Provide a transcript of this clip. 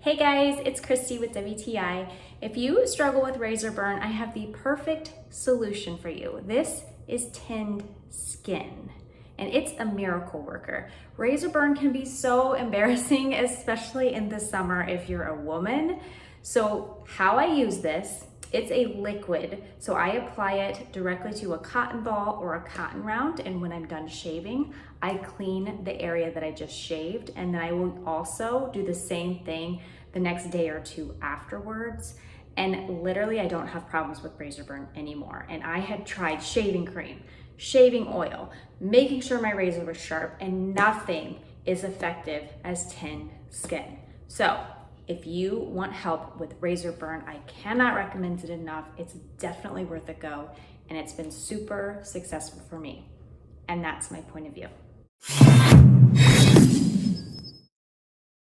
Hey guys, it's Christy with WTI. If you struggle with razor burn, I have the perfect solution for you. This is tinned skin, and it's a miracle worker. Razor burn can be so embarrassing, especially in the summer if you're a woman. So how I use this, it's a liquid. So I apply it directly to a cotton ball or a cotton round, and when I'm done shaving, I clean the area that I just shaved, and then I will also do the same thing the next day or two afterwards. And literally I don't have problems with razor burn anymore. And I had tried shaving cream, shaving oil, making sure my razor was sharp, and nothing is effective as tinned skin. So if you want help with razor burn, I cannot recommend it enough. It's definitely worth a go, and it's been super successful for me. And that's my point of view.